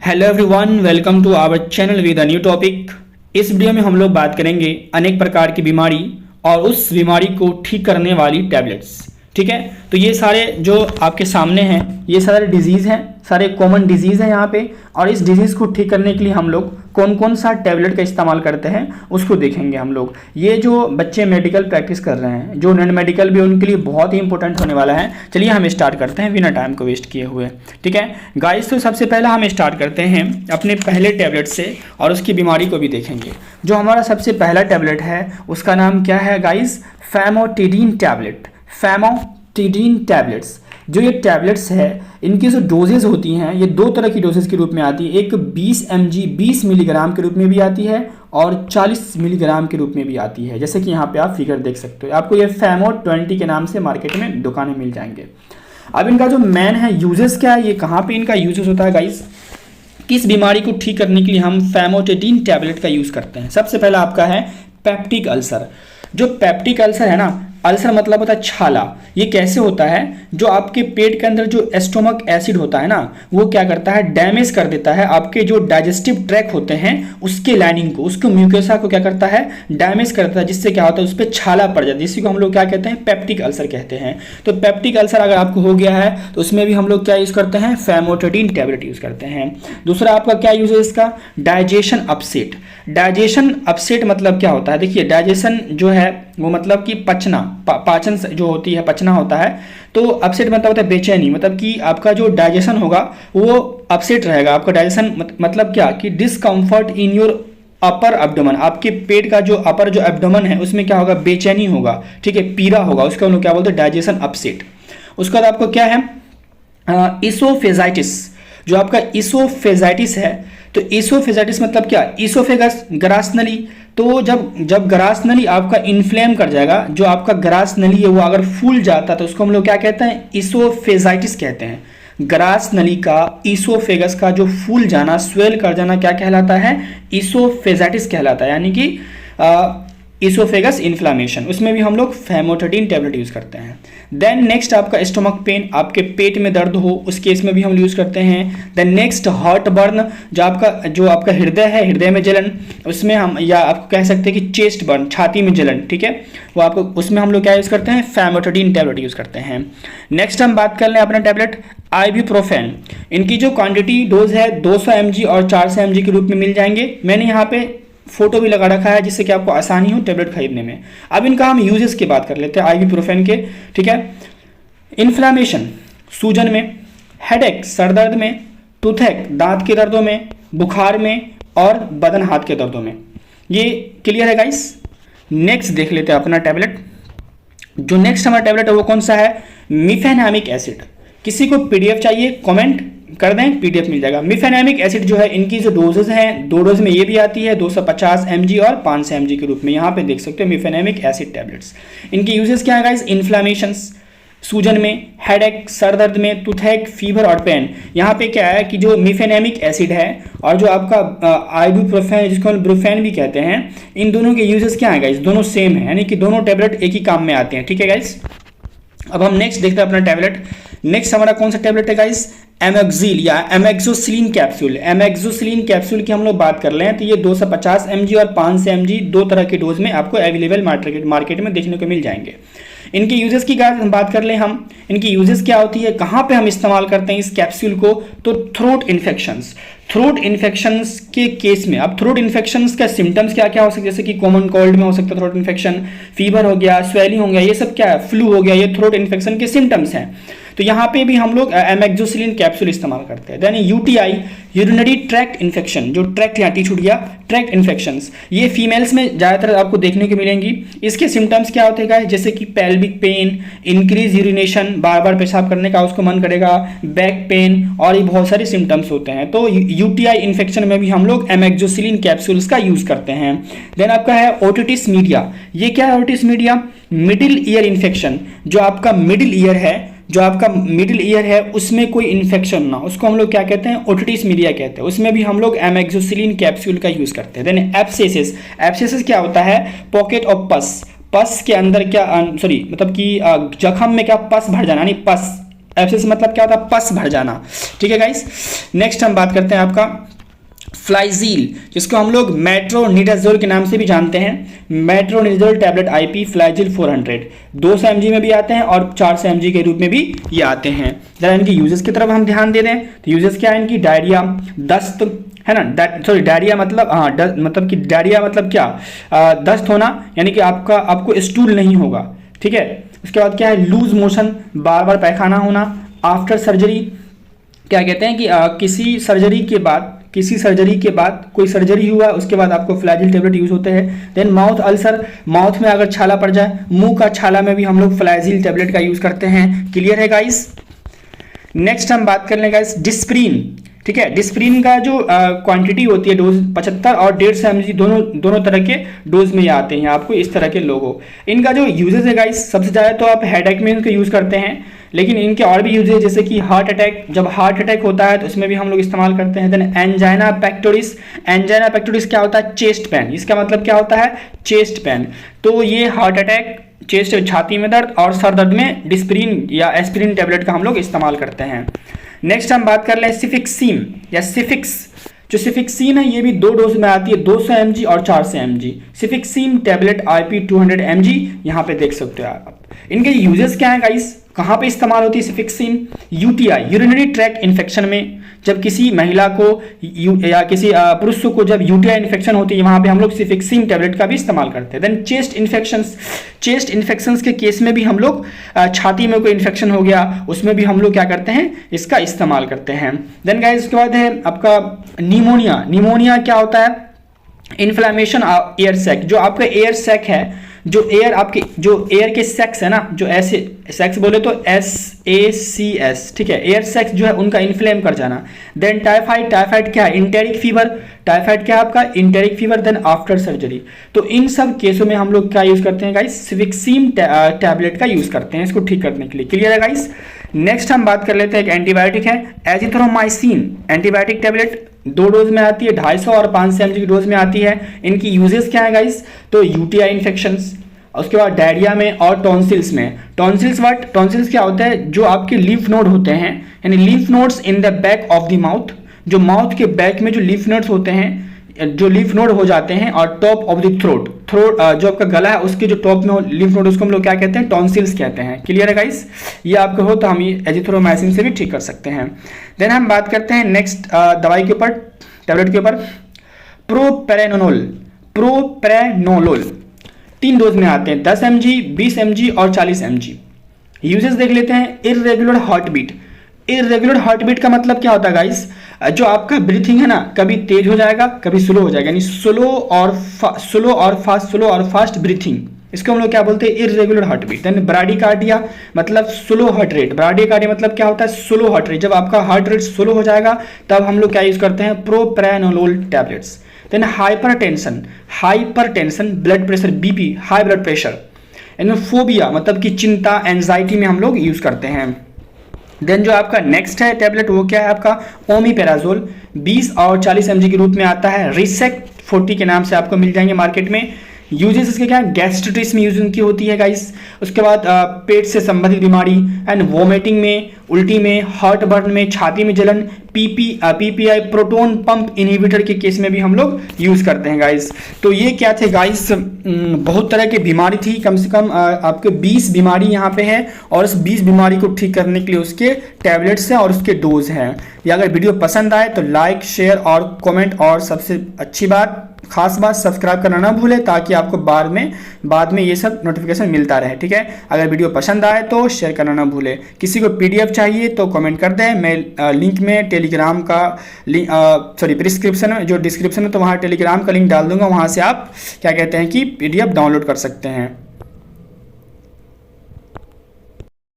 Hello everyone, welcome to our channel with a new topic. इस video में हम लोग बात करेंगे अनेक प्रकार की बीमारी और उस बीमारी को ठीक करने वाली टैबलेट्स। ठीक है, तो ये सारे जो आपके सामने हैं ये सारे डिजीज़ हैं, सारे कॉमन डिजीज़ हैं यहाँ पे। और इस डिजीज़ को ठीक करने के लिए हम लोग कौन कौन सा टैबलेट का इस्तेमाल करते हैं उसको देखेंगे हम लोग। ये जो बच्चे मेडिकल प्रैक्टिस कर रहे हैं, जो नॉन मेडिकल भी, उनके लिए बहुत ही इंपॉर्टेंट होने वाला है। चलिए हम स्टार्ट करते हैं बिना टाइम को वेस्ट किए हुए। ठीक है गाइस, तो सबसे पहला हम स्टार्ट करते हैं अपने पहले टैबलेट से और उसकी बीमारी को भी देखेंगे। जो हमारा सबसे पहला टैबलेट है उसका नाम क्या है गाइस? फैमोटिडीन टैबलेट। फैमोटिडीन टैबलेट्स, जो ये टैबलेट्स है इनकी जो डोजेज होती हैं ये दो तरह की डोजेज के रूप में आती है। एक 20 मिलीग्राम के रूप में भी आती है और 40 मिलीग्राम के रूप में भी आती है, जैसे कि यहाँ पे आप फिगर देख सकते हो। आपको ये फैमो 20 के नाम से मार्केट में दुकानें मिल जाएंगे। अब इनका जो मेन है यूजेस क्या है, ये कहाँ पे इनका यूजेस होता है गाइस, किस बीमारी को ठीक करने के लिए हम फैमोटिडीन टैबलेट का यूज़ करते हैं। सबसे पहला आपका है पेप्टिक अल्सर। जो पेप्टिक अल्सर है ना, अल्सर मतलब होता है छाला। ये कैसे होता है? जो आपके पेट के अंदर जो एस्टोमक एसिड होता है ना, वो क्या करता है, डैमेज कर देता है आपके जो डाइजेस्टिव ट्रैक होते हैं उसके लाइनिंग को, उसको म्यूकोसा को क्या करता है, डैमेज करता है, जिससे क्या होता है उस पर छाला पड़ जाता है, जिसको हम लोग क्या कहते हैं, पेप्टिक अल्सर कहते हैं। तो पेप्टिक अल्सर अगर आपको हो गया है तो उसमें भी हम लोग क्या यूज़ करते हैं, फैमोटिडीन टैबलेट यूज़ करते हैं। दूसरा आपका क्या यूज है इसका, डाइजेशन अपसेट। डाइजेशन अपसेट मतलब क्या होता है? देखिए, डाइजेशन जो है वो मतलब कि पचना, पाचन जो होती है, पचना होता है। तो अपसेट मतलब होता है बेचैनी, मतलब कि आपका जो डाइजेशन होगा वो अपसेट रहेगा। आपका डाइजेशन मतलब क्या कि discomfort in your upper abdomen, आपके पेट का जो अपर जो एब्डोमेन है उसमें क्या होगा, बेचैनी होगा, ठीक है, पीड़ा होगा, उसको हम लोग क्या बोलते हैं, डाइजेशन अपसेट। उसके बाद आपको क्या है, इसोफेजाइटिस। जो आपका इसोफेजाइटिस है, तो इसोफेजाइटिस मतलब क्या, इसोफेगस, ग्रास नली। तो जब ग्रास नली आपका इन्फ्लेम कर जाएगा, जो आपका ग्रास नली है वो अगर फूल जाता है तो उसको हम लोग क्या कहते हैं, इसोफेजाइटिस कहते हैं। ग्रास नली का, इसोफेगस का जो फूल जाना, स्वेल कर जाना क्या कहलाता है, इसोफेजाइटिस कहलाता है, यानी कि इसोफेगस इन्फ्लामेशन। उसमें भी हम लोग फैमोटिडीन टैबलेट यूज़ करते हैं। देन नेक्स्ट आपका स्टोमक पेन, आपके पेट में दर्द हो उस केस में भी हम यूज़ करते हैं। देन नेक्स्ट हार्ट बर्न, जो आपका हृदय है, हृदय में जलन, उसमें हम, या आप कह सकते हैं कि चेस्ट बर्न, छाती में जलन, ठीक है, वो आपको, उसमें हम लोग क्या यूज़ करते हैं, फैमोटिडीन टैबलेट यूज़ करते हैं। नेक्स्ट हम बात कर लें अपना टैबलेट आइबुप्रोफेन। इनकी जो क्वान्टिटी डोज है 200 mg और 400 mg के रूप में मिल जाएंगे। मैंने यहाँ पे फोटो भी लगा रखा है जिससे कि आपको आसानी हो टैबलेट खरीदने में। अब इनका हम यूजेस की बात कर लेते हैं आइबुप्रोफेन के। ठीक है, इन्फ्लामेशन, सूजन में, हेडेक, सर दर्द में, टूथेक, दांत के दर्दों में, बुखार में और बदन हाथ के दर्दों में। ये क्लियर है गाइस। नेक्स्ट देख लेते हैं अपना टैबलेट। जो नेक्स्ट हमारा टैबलेट है वो कौन सा है, मिफेनामिक एसिड। किसी को पीडीएफ चाहिए कमेंट कर दें, पीडीएफ मिल जाएगा। मिफेनामिक एसिड जो है, इनकी जो डोजेज हैं, दो डोज में ये भी आती है, 250 mg और 500 mg के रूप में। यहाँ पे देख सकते हो मिफेनामिक एसिड टैबलेट्स। इनकी यूजेस क्या है गाइस, इन्फ्लामेशंस, सूजन में, हेडेक, सर दर्द में, टूथेक, फीवर और पेन। यहाँ पे क्या है कि जो मिफेनामिक एसिड है और जो आपका आइबुप्रोफेन, जिसको हम ब्रुफेन भी कहते हैं, इन दोनों के यूजेस क्या है गाइस, दोनों सेम है, यानी कि दोनों टैबलेट एक ही काम में आते हैं। ठीक है गाइस। अब हम नेक्स्ट देखते हैं अपना टैबलेट। नेक्स्ट हमारा कौन सा टैबलेट है गाइस, एमेक्सिल या एमेक्सोसिलिन कैप्सूल। एमेक्सोसिलिन कैप्सूल की हम लोग बात कर लें तो ये 250 mg और 500 mg दो तरह के डोज में आपको अवेलेबल मार्केट में देखने को मिल जाएंगे। इनके यूजेस की बात कर लें हम, इनकी यूजेस क्या होती है, कहाँ पे हम इस्तेमाल करते हैं इस कैप्सूल को, तो थ्रोट इन्फेक्शंस। थ्रोट इन्फेक्शंस के केस में, अब थ्रोट इन्फेक्शंस का सिम्टम्स क्या क्या हो सकते हैं, जैसे कि कॉमन कोल्ड में हो सकता है थ्रोट इन्फेक्शन, फीवर हो गया, स्वेलिंग हो गया, ये सब क्या है, फ्लू हो गया, ये थ्रोट इन्फेक्शन के सिम्टम्स हैं। तो यहाँ पे भी हम लोग एमेक्सोसिलिन कैप्सूल इस्तेमाल करते हैं। Then UTI, urinary tract infection, जो ट्रैक्ट यहाँ टी छूट गया, ट्रैक्ट इन्फेक्शंस, ये फीमेल्स में ज़्यादातर आपको देखने को मिलेंगी। इसके सिम्टम्स क्या होते हैं, जैसे कि पेल्विक पेन, इंक्रीज यूरिनेशन, बार बार पेशाब करने का उसको मन करेगा, बैक पेन, और ये बहुत सारे सिम्टम्स होते हैं। तो यूटीआई इन्फेक्शन में भी हम लोग एमेक्सोसिलिन कैप्सूल्स का यूज़ करते हैं। देन आपका है ओटिटिस मीडिया। ये क्या है otitis media, middle ear infection. जो आपका मिडिल ईयर है उसमें कोई इन्फेक्शन ना, उसको हम लोग क्या कहते हैं, ओटिटिस मीडिया कहते हैं। उसमें भी हम लोग एमेक्सोसिलिन कैप्सूल का यूज़ करते हैं। Then abscesses. एब्सेसिस क्या होता है, पॉकेट ऑफ पस। पस के अंदर क्या, मतलब कि जख्म में क्या पस भर जाना, यानी पस एब्सेस मतलब क्या होता है, पस भर जाना। ठीक है गाइस, नेक्स्ट हम बात करते हैं आपका फ्लाइजील, जिसको हम लोग मेट्रोनिडाजोल के नाम से भी जानते हैं। Metronidazole tablet IP Flagyl 400 200 mg में भी आते हैं और 400 mg के रूप में भी ये आते हैं। जरा इनकी यूजेस की तरफ हम ध्यान दे दें तो यूजेस क्या है इनकी, डायरिया, दस्त, है ना, सॉरी डायरिया मतलब मतलब कि डायरिया मतलब क्या, दस्त होना, यानी कि आपको स्टूल नहीं होगा। ठीक है, उसके बाद क्या है, लूज मोशन, बार बार पैखाना होना। आफ्टर सर्जरी, क्या कहते हैं कि किसी सर्जरी के बाद कोई सर्जरी हुआ उसके बाद आपको फ्लैजिल टेबलेट यूज होते हैं। देन माउथ अल्सर, माउथ में अगर छाला पड़ जाए, मुंह का छाला में भी हम लोग फ्लैजिल टेबलेट का यूज करते हैं। क्लियर है गाइस। नेक्स्ट हम बात कर लें गाइस डिस्प्रीन। ठीक है, डिस्प्रीन का जो क्वांटिटी होती है डोज 75 और 150 mg दोनों तरह के डोज में ये आते हैं आपको इस तरह के लोगो। इनका जो यूजेस है गाइस, सबसे ज़्यादा तो आप हेडेक में इनका यूज़ करते हैं, लेकिन इनके और भी यूज है, जैसे कि हार्ट अटैक, जब हार्ट अटैक होता है तो उसमें भी हम लोग इस्तेमाल करते हैं। Then angina pectoris, angina pectoris क्या होता है, चेस्ट पेन, इसका मतलब क्या होता है, चेस्ट पेन। तो ये हार्ट अटैक, चेस्ट छाती में दर्द और सर दर्द में डिस्प्रीन या एस्पिरिन टेबलेट का हम लोग इस्तेमाल करते हैं। नेक्स्ट हम बात कर लें सिफिक्सीन या सिफिक्स। जो सिफिक्सीन है ये भी 2 डोज में आती है, 200 mg और 400 mg। Cefixime tablet IP 200 mg यहाँ पे देख सकते हो आप। इनके यूजेस क्या है गाइस, कहाँ पे इस्तेमाल होती है सिफिक्सीन, यूटीआई यूरिनरी ट्रैक्ट इन्फेक्शन में, जब किसी महिला को या किसी पुरुष को जब यूटीआई इन्फेक्शन होती है वहाँ पे हम लोग सिफिक्सीन टेबलेट का भी इस्तेमाल करते हैं। देन चेस्ट इन्फेक्शंस के केस में भी हम लोग, छाती में कोई इन्फेक्शन हो गया उसमें भी हम लोग क्या करते हैं, इसका इस्तेमाल करते हैं। देन गाइस उसके बाद है आपका निमोनिया क्या होता है, इन्फ्लामेशन एयर सैक, जो आपका एयर सैक है, जो एयर के सैक्स है ना, जो ऐसे सैक्स बोले तो SACS, ठीक है, एयर सैक्स जो है उनका इन्फ्लेम कर जाना। देन टाइफाइड क्या है, इंटेरिक फीवर, टाइफाइड क्या है आपका, enteric fever. Then after surgery, तो इन सब केसों में हम लोग क्या यूज करते हैं गाइस, सिफिक्सीन टैबलेट का यूज करते हैं इसको ठीक करने के लिए। क्लियर है गाइस। नेक्स्ट हम बात कर लेते हैं, एक एंटीबायोटिक है एजिथ्रोमाइसिन, एंटीबायोटिक टैबलेट 2 डोज में आती है, 250 और 500 mg की डोज में आती है। इनकी यूजेस क्या है गाइस, तो यूटीआई इन्फेक्शंस, उसके बाद डायरिया में और टॉन्सिल्स में। टॉन्सिल्स क्या होता है, जो आपके लिम्फ नोड होते हैं, यानी lymph nodes in the back of the mouth, जो माउथ के बैक में जो लिम्फ नोड्स होते हैं, जो लिम्फ नोड हो जाते हैं, और टॉप ऑफ द थ्रोट जो आपका गला है उसके जो टॉप में हो लिम्फ नोड, उसको हम लोग क्या कहते हैं, टॉन्सिल्स कहते हैं। क्लियर है गाइस, ये आपको हो तो हम ये एजिथ्रोमाइसिन से भी ठीक कर सकते हैं। देन हम बात करते हैं नेक्स्ट दवाई के ऊपर, टैबलेट के ऊपर, प्रोप्रेनोलोल 3 डोज में आते हैं, 10 mg, 20 mg और 40 mg। यूजेस देख लेते हैं। इर्रेगुलर हार्ट बीट का मतलब क्या होता है गाइस, जो आपका ब्रीथिंग है ना, कभी तेज हो जाएगा कभी स्लो हो जाएगा, यानी स्लो और फास्ट ब्रीथिंग, इसको हम लोग क्या बोलते हैं, इर्रेगुलर हार्ट बीट। देन ब्राडिकार्डिया मतलब स्लो हार्ट रेट, ब्राडिकार्डिया मतलब क्या होता है, स्लो हार्ट रेट, जब आपका हार्ट रेट स्लो हो जाएगा तब हम लोग क्या यूज करते हैं, propranolol tablets. Then hypertension blood pressure, BP high blood pressure. And phobia मतलब कि चिंता, एंजाइटी में हम लोग यूज करते हैं। देन जो आपका नेक्स्ट है टैबलेट वो क्या है आपका, ओमिपेराजोल 20 और 40 mg के रूप में आता है, रिसेक 40 के नाम से आपको मिल जाएंगे मार्केट में। यूजेस इसके क्या है, गैस्ट्रिटिस में यूज उनकी होती है गाइस, उसके बाद पेट से संबंधित बीमारी एंड वोमिटिंग में, उल्टी में, हार्ट बर्न में, छाती में जलन, PPI प्रोटोन पंप इनहिबिटर के केस में भी हम लोग यूज करते हैं गाइस। तो ये क्या थे गाइस, बहुत तरह की बीमारी थी, कम से कम आपके 20 बीमारी यहाँ पे है, और इस 20 बीमारी को ठीक करने के लिए उसके टैबलेट्स हैं और उसके डोज हैं। या अगर वीडियो पसंद आए तो लाइक, शेयर और कमेंट, और सबसे अच्छी बात, खास बात, सब्सक्राइब करना ना भूलें ताकि आपको बाद में ये सब नोटिफिकेशन मिलता रहे। ठीक है, अगर वीडियो पसंद आए तो शेयर करना ना भूलें। किसी को PDF चाहिए तो कमेंट कर दें, मैं लिंक में टेलीग्राम का प्रिस्क्रिप्शन में, जो डिस्क्रिप्शन है तो वहाँ टेलीग्राम का लिंक डाल दूंगा, वहाँ से आप क्या कहते हैं कि PDF डाउनलोड कर सकते हैं।